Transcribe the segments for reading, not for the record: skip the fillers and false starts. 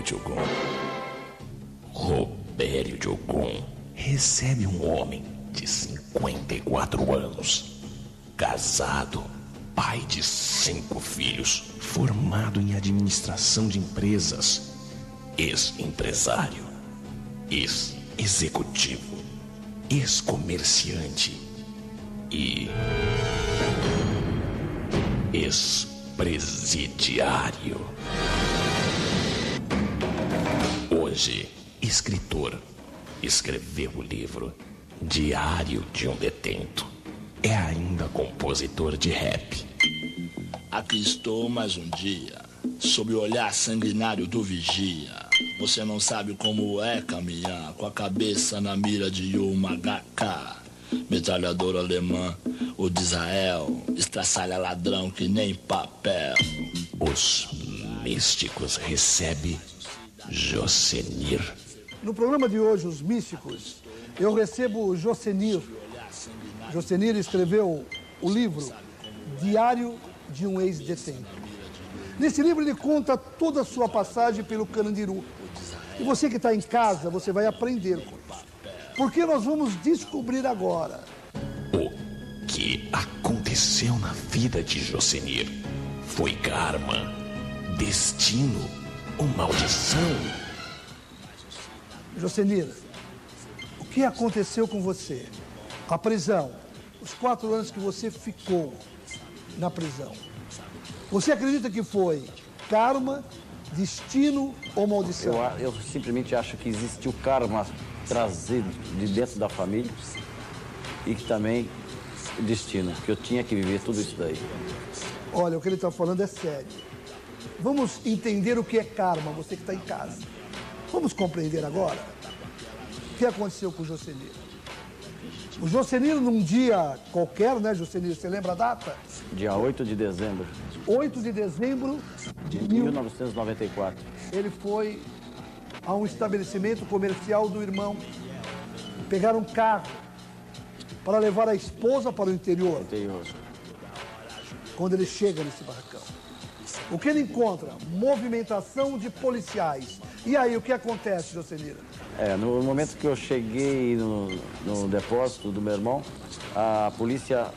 Diogon. Robério Diogon recebe um homem de 54 anos, casado, pai de 5 filhos, formado em administração de empresas, ex-empresário, ex-executivo, ex-comerciante e ex-presidiário. Hoje, escritor, escreveu o livro Diário de um Detento. É ainda compositor de rap. Aqui estou mais um dia, sob o olhar sanguinário do vigia. Você não sabe como é caminhar com a cabeça na mira de uma HK. Metralhador alemã, o de Israel, estraçalha ladrão que nem papel. Os místicos recebem Jocenir. No programa de hoje, Os Místicos, eu recebo Jocenir. Jocenir escreveu o livro Diário de um Ex-Detento. Nesse livro ele conta toda a sua passagem pelo Carandiru. E você que está em casa, você vai aprender com isso. Porque nós vamos descobrir agora o que aconteceu na vida de Jocenir. Foi karma, destino ou maldição? Jocenir, o que aconteceu com você? A prisão, os 4 anos que você ficou na prisão. Você acredita que foi karma, destino ou maldição? Eu simplesmente acho que existe o karma trazido de dentro da família e que também o destino, que eu tinha que viver tudo isso daí. Olha, o que ele está falando é sério. Vamos entender o que é karma, você que está em casa. Vamos compreender agora o que aconteceu com o Jocenir. O Jocenir, num dia qualquer, né, Jocenir? Você lembra a data? Dia 8 de dezembro. 8 de dezembro de 1994. Ele foi a um estabelecimento comercial do irmão, pegar um carro para levar a esposa para o interior. Quando ele chega nesse barracão, o que ele encontra? Movimentação de policiais. E aí, o que acontece, Jocenir? No momento que eu cheguei no depósito do meu irmão, a polícia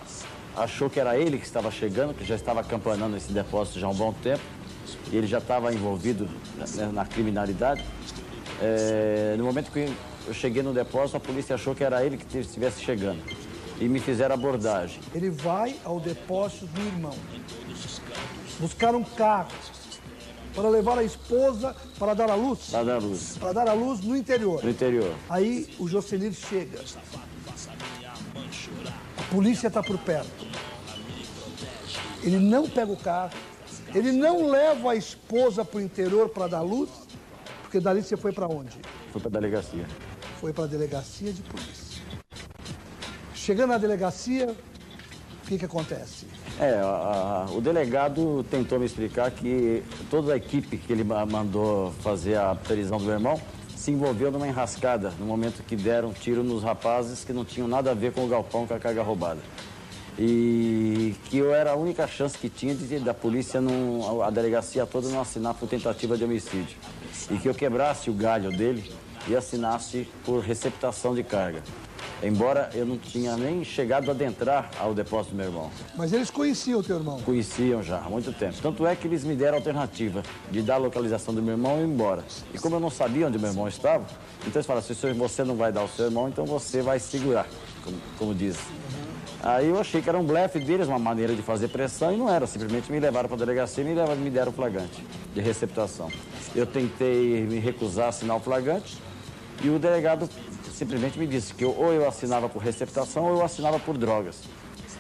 achou que era ele que estava chegando, que já estava acampanando esse depósito já há um bom tempo. E ele já estava envolvido na criminalidade. No momento que eu cheguei no depósito, a polícia achou que era ele que estivesse chegando. E me fizeram abordagem. Ele vai ao depósito do irmão, buscar um carro para levar a esposa para dar à luz. Para dar à luz. Para dar à luz no interior. No interior. Aí o Jocenir chega. A polícia está por perto. Ele não pega o carro. Ele não leva a esposa para o interior para dar luz, porque dali você foi para onde? Foi para a delegacia. Foi para a delegacia de polícia. Chegando na delegacia, o que acontece? O delegado tentou me explicar que toda a equipe que ele mandou fazer a prisão do meu irmão se envolveu numa enrascada, no momento que deram tiro nos rapazes que não tinham nada a ver com o galpão, com a carga roubada. E que eu era a única chance que tinha da polícia, a delegacia toda, não assinar por tentativa de homicídio. E que eu quebrasse o galho dele e assinasse por receptação de carga. Embora eu não tinha nem chegado a adentrar ao depósito do meu irmão. Mas eles conheciam o teu irmão? Conheciam já, há muito tempo. Tanto é que eles me deram a alternativa de dar a localização do meu irmão e ir embora. E como eu não sabia onde meu irmão estava, então eles falaram, se você não vai dar o seu irmão, então você vai segurar, como diz. Aí eu achei que era um blefe deles, uma maneira de fazer pressão, e não era. Simplesmente me levaram para a delegacia e me deram o flagrante de receptação. Eu tentei me recusar a assinar o flagrante e o delegado simplesmente me disse que ou eu assinava por receptação ou eu assinava por drogas.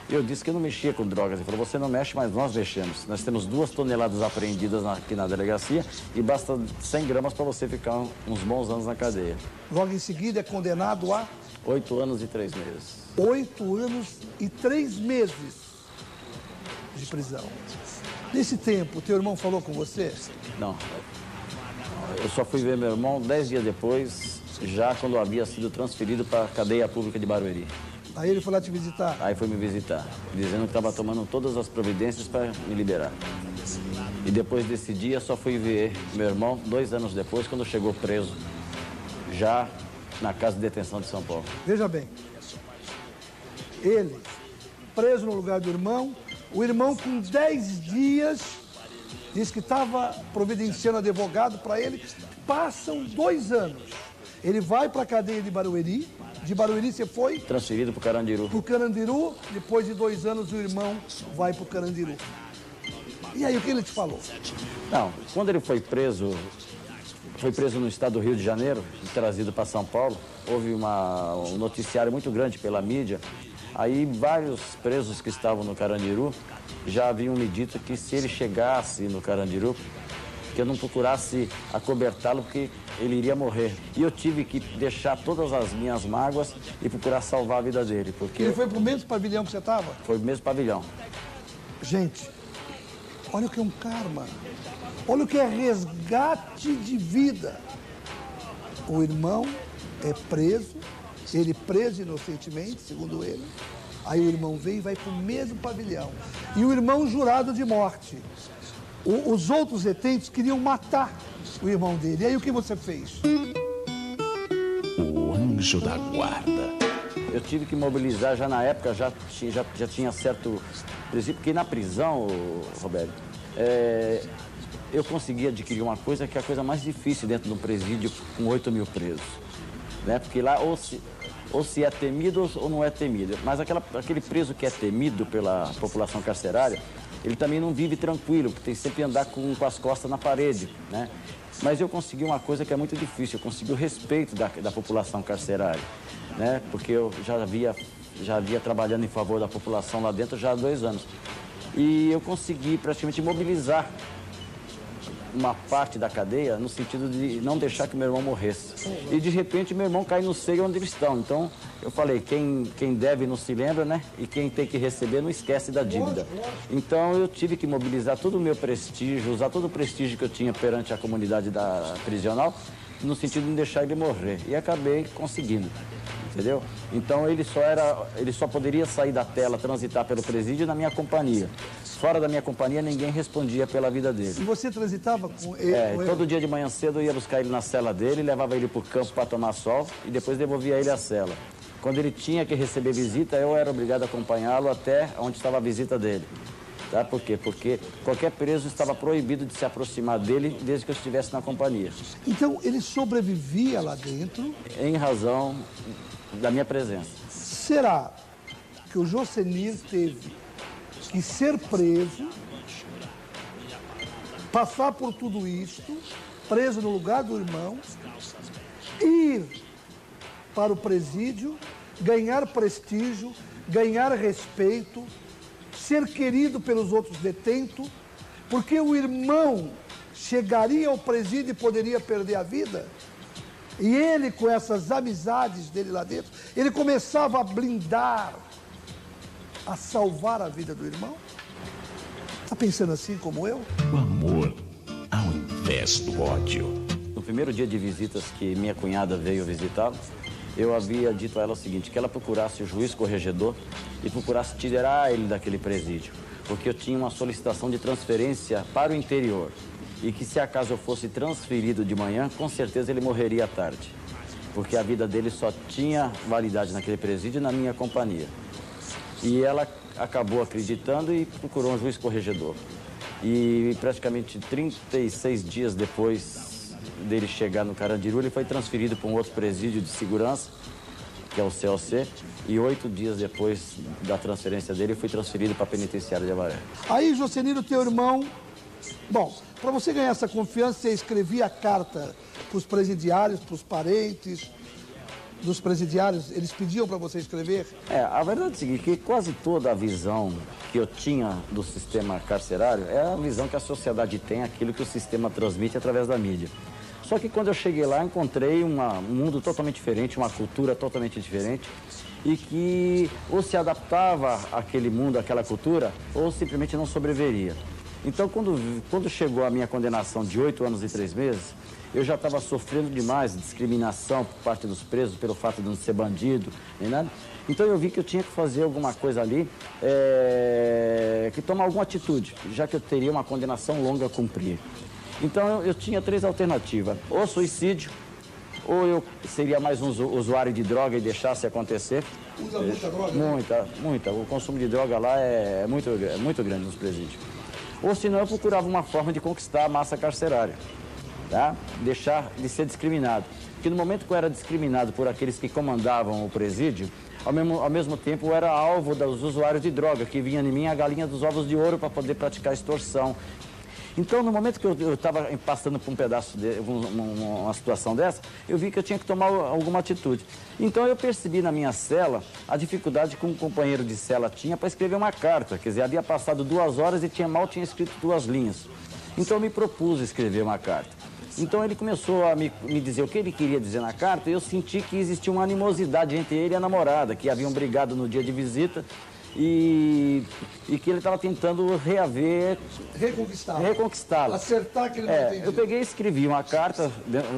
Eu disse que eu não mexia com drogas. Ele falou, você não mexe, mas nós mexemos. Nós temos 2 toneladas apreendidas aqui na delegacia e basta 100 gramas para você ficar uns bons anos na cadeia. Logo em seguida é condenado a? 8 anos e 3 meses. 8 anos e 3 meses de prisão. Nesse tempo, teu irmão falou com você? Não. Eu só fui ver meu irmão 10 dias depois, já quando havia sido transferido para a cadeia pública de Barueri. Aí ele foi lá te visitar? Aí foi me visitar, dizendo que estava tomando todas as providências para me liberar. E depois desse dia só fui ver meu irmão 2 anos depois, quando chegou preso, já na casa de detenção de São Paulo. Veja bem, ele preso no lugar do irmão, o irmão com 10 dias diz que estava providenciando advogado para ele. Passam 2 anos. Ele vai para a cadeia de Barueri você foi? Transferido para o Carandiru. Para o Carandiru, depois de 2 anos o irmão vai para o Carandiru. E aí, o que ele te falou? Não, quando ele foi preso no estado do Rio de Janeiro, trazido para São Paulo, houve um noticiário muito grande pela mídia. Aí vários presos que estavam no Carandiru já haviam me dito que se ele chegasse no Carandiru, que eu não procurasse acobertá-lo, porque ele iria morrer. E eu tive que deixar todas as minhas mágoas e procurar salvar a vida dele, porque... Ele foi pro mesmo pavilhão que você estava? Foi o mesmo pavilhão. Gente, olha o que é um karma. Olha o que é resgate de vida. O irmão é preso, ele preso inocentemente, segundo ele. Aí o irmão vem e vai pro mesmo pavilhão. E o irmão jurado de morte. Os outros detentos queriam matar o irmão dele. E aí o que você fez? O anjo da guarda. Eu tive que mobilizar já na época, já tinha certo princípio, porque na prisão, Roberto, eu consegui adquirir uma coisa que é a coisa mais difícil dentro de um presídio com 8 mil presos. Né? Porque lá ou se é temido ou não é temido. Mas aquele preso que é temido pela população carcerária, ele também não vive tranquilo, porque tem sempre que andar com as costas na parede, né? Mas eu consegui uma coisa que é muito difícil, eu consegui o respeito da população carcerária, né? Porque eu já havia trabalhando em favor da população lá dentro já há 2 anos. E eu consegui praticamente mobilizar uma parte da cadeia no sentido de não deixar que meu irmão morresse. E de repente meu irmão cai no seio onde eles estão. Então eu falei, quem deve não se lembra, né? E quem tem que receber não esquece da dívida. Então eu tive que mobilizar todo o meu prestígio, usar todo o prestígio que eu tinha perante a comunidade prisional, no sentido de não deixar ele morrer. E acabei conseguindo. Entendeu? Então ele só poderia sair da tela, transitar pelo presídio na minha companhia. Fora da minha companhia, ninguém respondia pela vida dele. E você transitava com ele? Todo dia de manhã cedo eu ia buscar ele na cela dele, levava ele para o campo para tomar sol e depois devolvia ele à cela. Quando ele tinha que receber visita, eu era obrigado a acompanhá-lo até onde estava a visita dele. Tá? Por quê? Porque qualquer preso estava proibido de se aproximar dele desde que eu estivesse na companhia. Então ele sobrevivia lá dentro? Em razão da minha presença. Será que o Jocenir teve que ser preso, passar por tudo isso, preso no lugar do irmão, ir para o presídio, ganhar prestígio, ganhar respeito, ser querido pelos outros detentos, porque o irmão chegaria ao presídio e poderia perder a vida? E ele, com essas amizades dele lá dentro, ele começava a blindar, a salvar a vida do irmão? Está pensando assim como eu? O amor ao invés do ódio. No primeiro dia de visitas que minha cunhada veio visitá-lo, eu havia dito a ela o seguinte, que ela procurasse o juiz corregedor e procurasse tirar ele daquele presídio, porque eu tinha uma solicitação de transferência para o interior e que se acaso eu fosse transferido de manhã, com certeza ele morreria à tarde, porque a vida dele só tinha validade naquele presídio na minha companhia. E ela acabou acreditando e procurou um juiz corregedor. E praticamente 36 dias depois dele chegar no Carandiru, ele foi transferido para um outro presídio de segurança, que é o COC, e 8 dias depois da transferência dele, foi transferido para a penitenciária de Avaré. Aí, Jocenir, o teu irmão... Bom, para você ganhar essa confiança, você escrevia a carta para os presidiários, para os parentes dos presidiários, eles pediam para você escrever? A verdade é o seguinte, que quase toda a visão que eu tinha do sistema carcerário é a visão que a sociedade tem, aquilo que o sistema transmite através da mídia. Só que quando eu cheguei lá, encontrei um mundo totalmente diferente, uma cultura totalmente diferente, e que ou se adaptava àquele mundo, àquela cultura, ou simplesmente não sobreviveria. Então, quando chegou a minha condenação de 8 anos e 3 meses, eu já estava sofrendo demais de discriminação por parte dos presos pelo fato de não ser bandido, nem nada. Então eu vi que eu tinha que fazer alguma coisa ali, que tomar alguma atitude, já que eu teria uma condenação longa a cumprir. Então eu tinha 3 alternativas, ou suicídio, ou eu seria mais um usuário de droga e deixasse acontecer. Usa muita droga? Muita. O consumo de droga lá é muito grande nos presídios. Ou senão eu procurava uma forma de conquistar a massa carcerária, tá? Deixar de ser discriminado. Porque no momento que eu era discriminado por aqueles que comandavam o presídio, ao mesmo tempo eu era alvo dos usuários de droga, que vinha em mim a galinha dos ovos de ouro para poder praticar extorsão. Então, no momento que eu estava passando por um pedaço, uma situação dessa, eu vi que eu tinha que tomar alguma atitude. Então, eu percebi na minha cela a dificuldade que um companheiro de cela tinha para escrever uma carta. Quer dizer, havia passado 2 horas e mal tinha escrito 2 linhas. Então, eu me propus escrever uma carta. Então, ele começou a me dizer o que ele queria dizer na carta, e eu senti que existia uma animosidade entre ele e a namorada, que haviam brigado no dia de visita, e que ele estava tentando reconquistá-la. Acertar que ele não entendia. Eu peguei e escrevi uma carta,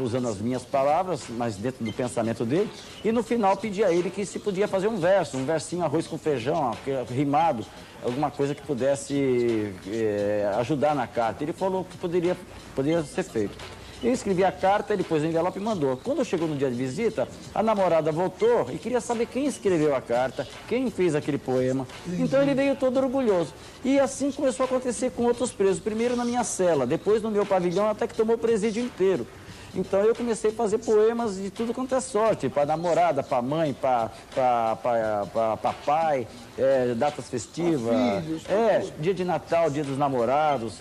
usando as minhas palavras, mas dentro do pensamento dele, e no final pedi a ele que se podia fazer um versinho, arroz com feijão, rimado, alguma coisa que pudesse ajudar na carta. Ele falou que poderia ser feito. Eu escrevi a carta, ele pôs no envelope e mandou. Quando chegou no dia de visita, a namorada voltou e queria saber quem escreveu a carta, quem fez aquele poema. Então ele veio todo orgulhoso. E assim começou a acontecer com outros presos. Primeiro na minha cela, depois no meu pavilhão, até que tomou o presídio inteiro. Então eu comecei a fazer poemas de tudo quanto é sorte, para namorada, para mãe, para pai, datas festivas, dia de Natal, dia dos namorados,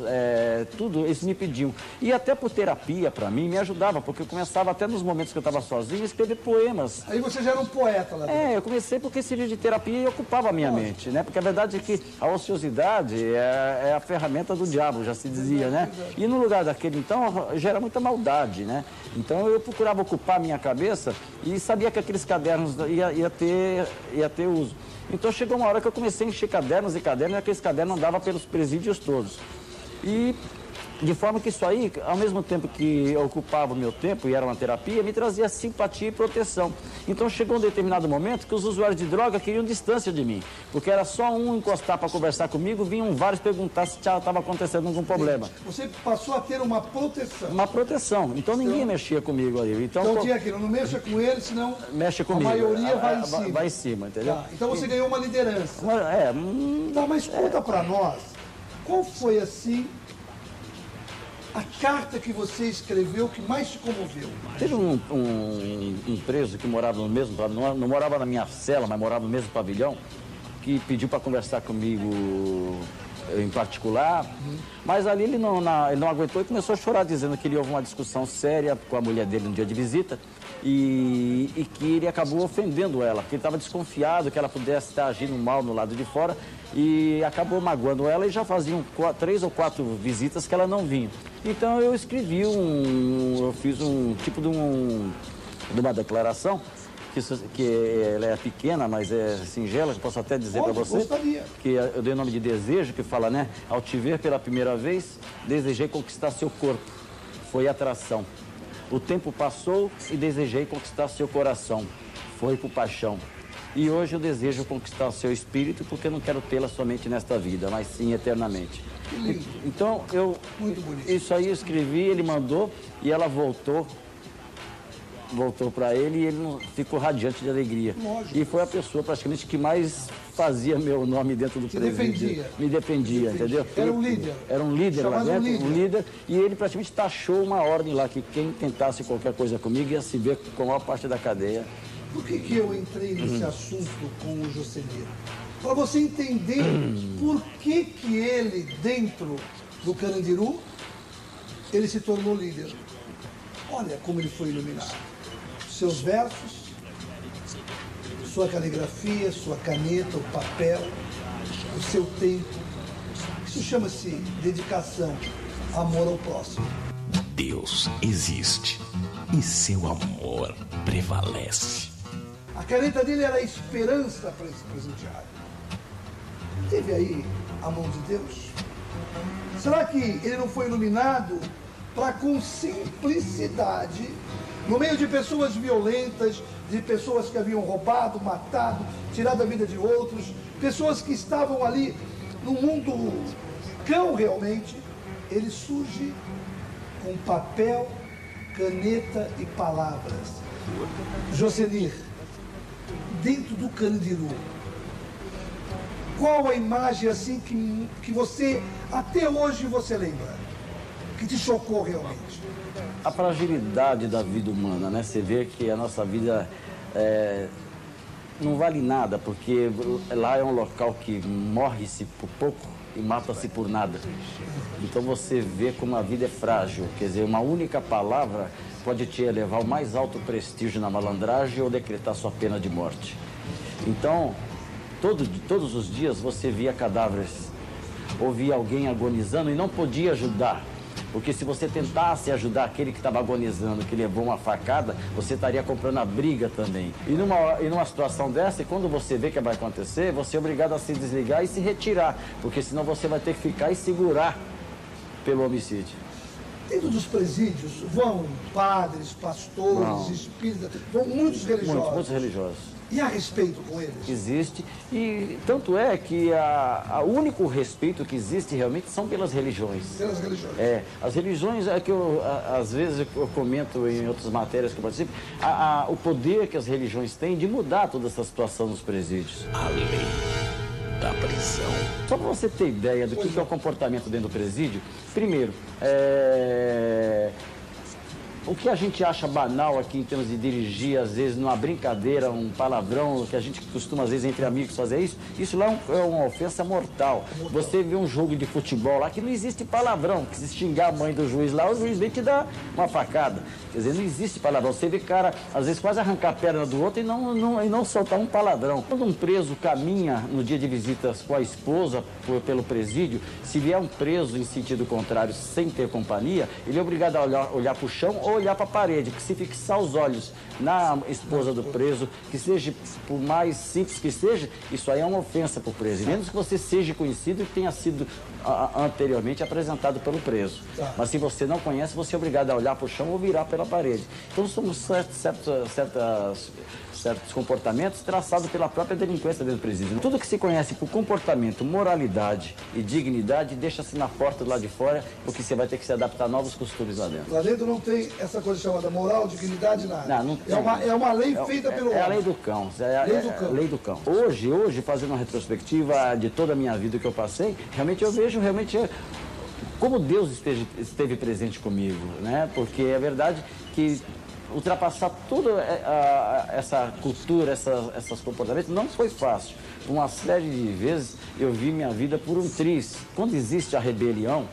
tudo eles me pediam. E até por terapia, para mim, me ajudava, porque eu começava até nos momentos que eu estava sozinho a escrever poemas. Aí você já era um poeta lá dentro. Eu comecei porque esse livro de terapia ocupava a minha mente, né? Porque a verdade é que a ociosidade é a ferramenta do diabo, já se dizia, né? E no lugar daquele, então, gera muita maldade, né? Então eu procurava ocupar a minha cabeça e sabia que aqueles cadernos ia ter uso. Então chegou uma hora que eu comecei a encher cadernos e aqueles cadernos andavam pelos presídios todos. E de forma que isso aí, ao mesmo tempo que eu ocupava o meu tempo e era uma terapia, me trazia simpatia e proteção. Então chegou um determinado momento que os usuários de droga queriam distância de mim, porque era só um encostar para conversar comigo, vinham vários perguntar se estava acontecendo algum problema. Você passou a ter uma proteção. Uma proteção. Então ninguém mexia comigo ali. Então tinha aquilo, não mexa com ele, senão mexe comigo. A maioria vai em cima. Vai em cima, entendeu? Tá, então você ganhou uma liderança. Mas conta para nós, qual foi assim a carta que você escreveu que mais te comoveu? Teve um preso que morava no mesmo, não morava na minha cela, mas morava no mesmo pavilhão, que pediu para conversar comigo em particular, mas ali ele não aguentou e começou a chorar, dizendo que ele houve uma discussão séria com a mulher dele no dia de visita e que ele acabou ofendendo ela, que ele estava desconfiado que ela pudesse estar agindo mal no lado de fora e acabou magoando ela e já faziam 3 ou 4 visitas que ela não vinha. Então eu escrevi eu fiz um tipo de uma declaração, que ela é pequena, mas é singela, que posso até dizer para você. Gostaria. Que eu dei o nome de Desejo, que fala, né? Ao te ver pela primeira vez, desejei conquistar seu corpo. Foi atração. O tempo passou e desejei conquistar seu coração. Foi por paixão. E hoje eu desejo conquistar seu espírito, porque eu não quero tê-la somente nesta vida, mas sim eternamente. Então, muito bonito. Isso aí eu escrevi, ele mandou e ela voltou para ele e ele ficou radiante de alegria. Lógico. E foi a pessoa praticamente que mais fazia meu nome dentro do presídio. Me defendia, entendeu? Era um líder. Era um líder lá Chamado dentro, um líder, e ele praticamente taxou uma ordem lá, que quem tentasse qualquer coisa comigo ia se ver com a maior parte da cadeia. Por que eu entrei nesse assunto com o Jocenir? Para você entender por que ele, dentro do Carandiru, ele se tornou líder. Olha como ele foi iluminado. Seus versos, sua caligrafia, sua caneta, o papel, o seu tempo. Isso chama-se dedicação, amor ao próximo. Deus existe e seu amor prevalece. A caneta dele era a esperança para esse presidiário. Teve aí a mão de Deus? Será que ele não foi iluminado para, com simplicidade, no meio de pessoas violentas, de pessoas que haviam roubado, matado, tirado a vida de outros, pessoas que estavam ali no mundo cão realmente, ele surge com papel, caneta e palavras. Jocenir, dentro do Carandiru, qual a imagem assim que você, até hoje você lembra? Que te chocou realmente? A fragilidade da vida humana, né? Você vê que a nossa vida não vale nada, porque lá é um local que morre-se por pouco e mata-se por nada. Então você vê como a vida é frágil, quer dizer, uma única palavra pode te elevar ao mais alto prestígio na malandragem ou decretar sua pena de morte. Então, todos os dias você via cadáveres, ouvia alguém agonizando e não podia ajudar. Porque se você tentasse ajudar aquele que estava agonizando, que levou uma facada, você estaria comprando a briga também. E numa situação dessa, quando você vê que vai acontecer, você é obrigado a se desligar e se retirar. Porque senão você vai ter que ficar e segurar pelo homicídio. Dentro dos presídios vão padres, pastores, espíritas, vão muitos religiosos. Muitos religiosos. E há respeito com eles? Existe, e tanto é que o único respeito que existe realmente são pelas religiões. Pelas religiões. As religiões é que às vezes eu comento em outras matérias que eu participo, o poder que as religiões têm de mudar toda essa situação nos presídios. A lei da prisão. Só para você ter ideia do que é o comportamento dentro do presídio, primeiro, o que a gente acha banal aqui em termos de dirigir, às vezes, numa brincadeira, um palavrão, que a gente costuma, às vezes, entre amigos fazer isso lá é uma ofensa mortal. Você vê um jogo de futebol lá que não existe palavrão, que se xingar a mãe do juiz lá, o juiz vem te dar uma facada. Quer dizer, não existe palavrão. Você vê cara, às vezes, quase arrancar a perna do outro e não soltar um palavrão. Quando um preso caminha no dia de visitas com a esposa pelo presídio, se vier um preso em sentido contrário, sem ter companhia, ele é obrigado a olhar para o chão ou olhar para a parede, porque se fixar os olhos na esposa do preso, que seja, por mais simples que seja, isso aí é uma ofensa para o preso. Menos que você seja conhecido e tenha sido anteriormente apresentado pelo preso. Mas se você não conhece, você é obrigado a olhar para o chão ou virar pela parede. Então somos certos comportamentos traçados pela própria delinquência dentro do presídio. Tudo que se conhece por comportamento, moralidade e dignidade, deixa-se na porta do lado de fora, porque você vai ter que se adaptar a novos costumes lá dentro. Lá dentro não tem essa coisa chamada moral, dignidade, nada. Não tem. É uma lei feita pelo homem. É a lei do cão. Lei do cão. Hoje, fazendo uma retrospectiva de toda a minha vida que eu passei, realmente eu vejo como Deus esteve presente comigo, né? Porque é verdade que ultrapassar toda essa cultura, esses comportamentos, não foi fácil. Uma série de vezes eu vi minha vida por um triz. Quando existe a rebelião,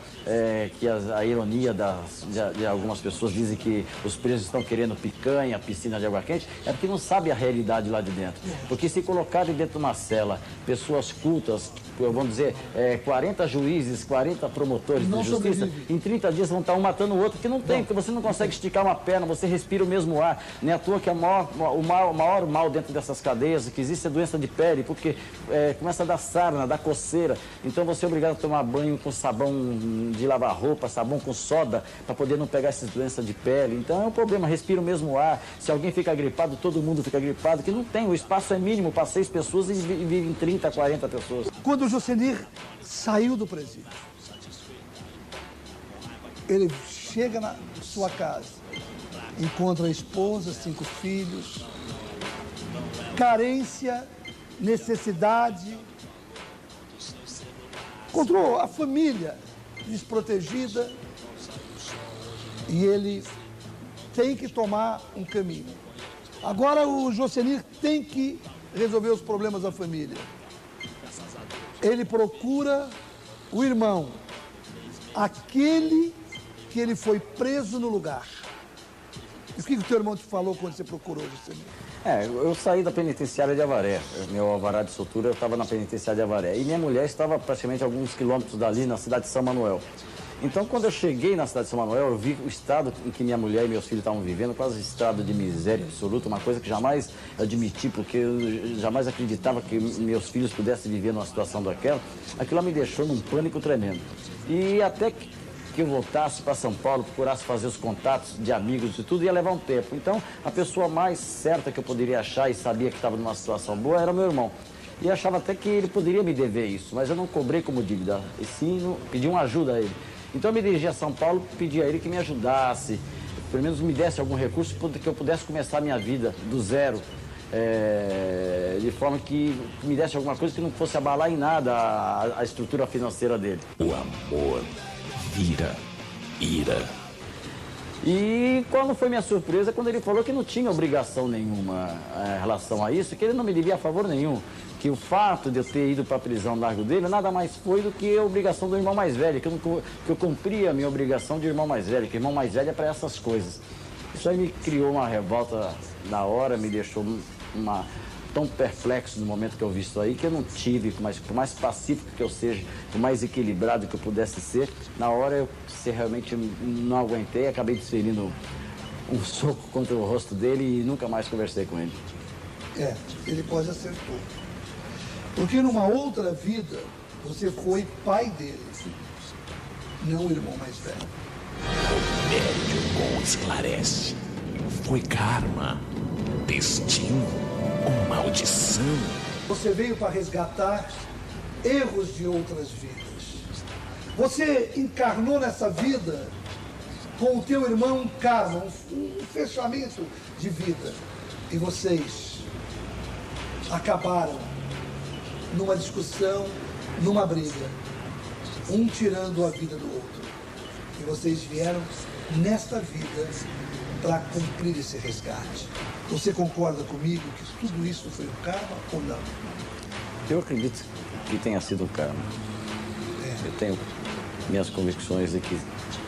que a ironia de algumas pessoas dizem que os presos estão querendo picanha, piscina de água quente, é porque não sabem a realidade lá de dentro. Porque se colocarem dentro de uma cela pessoas cultas, vamos dizer, 40 juízes, 40 promotores de justiça, em 30 dias vão estar um matando o outro, porque não tem, porque você não consegue esticar uma perna, você respira o mesmo ar. Não é à toa que o maior mal dentro dessas cadeias que existe é doença de pele, porque começa a dar sarna, dar coceira. Então você é obrigado a tomar banho com sabão de lavar roupa, sabão com soda, para poder não pegar essas doenças de pele. Então é um problema, respira o mesmo ar. Se alguém fica gripado, todo mundo fica gripado, que não tem, o espaço é mínimo para 6 pessoas e vivem 30, 40 pessoas. Quando o Jocenir saiu do presídio, ele chega na sua casa, encontra a esposa, 5 filhos, carência, necessidade, encontrou a família desprotegida e ele tem que tomar um caminho. Agora o Jocenir tem que resolver os problemas da família. Ele procura o irmão, aquele que ele foi preso no lugar. E o que o teu irmão te falou quando você procurou, Jocenir? Eu saí da penitenciária de Avaré. Meu alvará de soltura, eu estava na penitenciária de Avaré. E minha mulher estava praticamente a alguns quilômetros dali, na cidade de São Manuel. Então, quando eu cheguei na cidade de São Manuel, eu vi o estado em que minha mulher e meus filhos estavam vivendo, quase estado de miséria absoluta, uma coisa que jamais admiti, porque eu jamais acreditava que meus filhos pudessem viver numa situação daquela. Aquilo me deixou num pânico tremendo. E até que eu voltasse para São Paulo, procurasse fazer os contatos de amigos e tudo, ia levar um tempo. Então, a pessoa mais certa que eu poderia achar e sabia que estava numa situação boa era meu irmão. E achava até que ele poderia me dever isso, mas eu não cobrei como dívida, e sim pedi uma ajuda a ele. Então eu me dirigi a São Paulo, pedi a ele que me ajudasse, pelo menos me desse algum recurso que eu pudesse começar a minha vida do zero, de forma que me desse alguma coisa que não fosse abalar em nada a estrutura financeira dele. O amor vira ira. E qual não foi minha surpresa quando ele falou que não tinha obrigação nenhuma em relação a isso, que ele não me devia favor nenhum, que o fato de eu ter ido para a prisão no largo dele nada mais foi do que a obrigação do irmão mais velho, que eu cumpria a minha obrigação de irmão mais velho, que irmão mais velho é para essas coisas. Isso aí me criou uma revolta na hora, me deixou tão perplexo no momento que eu vi isso aí, que eu não tive, mas por mais pacífico que eu seja, por mais equilibrado que eu pudesse ser, na hora eu realmente não aguentei, acabei desferindo um soco contra o rosto dele e nunca mais conversei com ele. Ele quase acertou. Porque numa outra vida, você foi pai dele, não o irmão mais velho. O médium bom esclarece. Foi karma, destino ou maldição? Você veio para resgatar erros de outras vidas. Você encarnou nessa vida com o teu irmão um karma, um fechamento de vida. E vocês acabaram numa discussão, numa briga, um tirando a vida do outro. E vocês vieram nesta vida para cumprir esse resgate. Você concorda comigo que tudo isso foi um karma ou não? Eu acredito que tenha sido karma. Eu tenho minhas convicções de que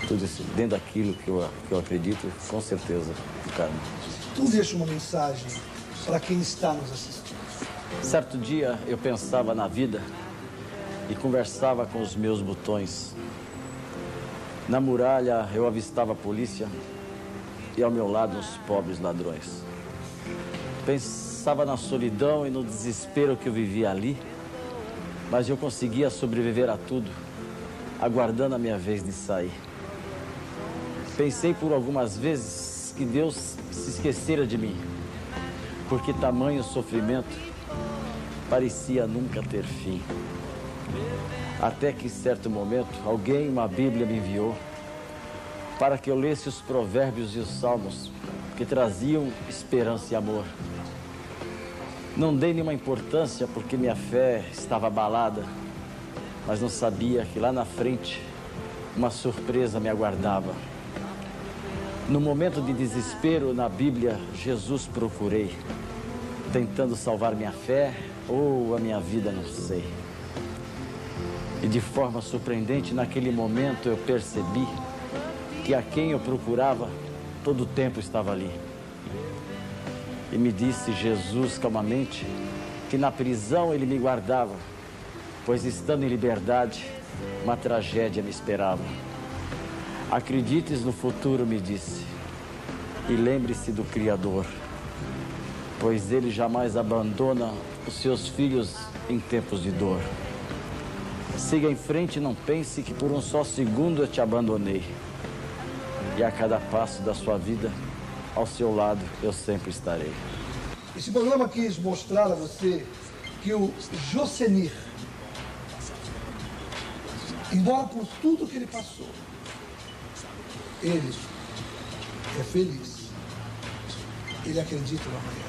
tudo isso, dentro daquilo que eu acredito, com certeza, é karma. Tu deixa uma mensagem para quem está nos assistindo. Certo dia eu pensava na vida e conversava com os meus botões. Na muralha eu avistava a polícia e ao meu lado os pobres ladrões. Pensava na solidão e no desespero que eu vivia ali, mas eu conseguia sobreviver a tudo, aguardando a minha vez de sair. Pensei por algumas vezes que Deus se esquecera de mim, porque tamanho sofrimento parecia nunca ter fim. Até que, em certo momento, alguém uma Bíblia me enviou para que eu lesse os provérbios e os salmos que traziam esperança e amor. Não dei nenhuma importância porque minha fé estava abalada, mas não sabia que lá na frente uma surpresa me aguardava. No momento de desespero, na Bíblia, Jesus procurei, tentando salvar minha fé ou a minha vida, não sei. E de forma surpreendente, naquele momento eu percebi que a quem eu procurava, todo o tempo estava ali. E me disse Jesus calmamente que na prisão ele me guardava, pois estando em liberdade, uma tragédia me esperava. Acredites no futuro, me disse, e lembre-se do Criador, pois ele jamais abandona os seus filhos em tempos de dor. Siga em frente e não pense que por um só segundo eu te abandonei. E a cada passo da sua vida, ao seu lado, eu sempre estarei. Esse programa quis mostrar a você que o Jocenir, embora por tudo que ele passou, ele é feliz. Ele acredita no amanhã.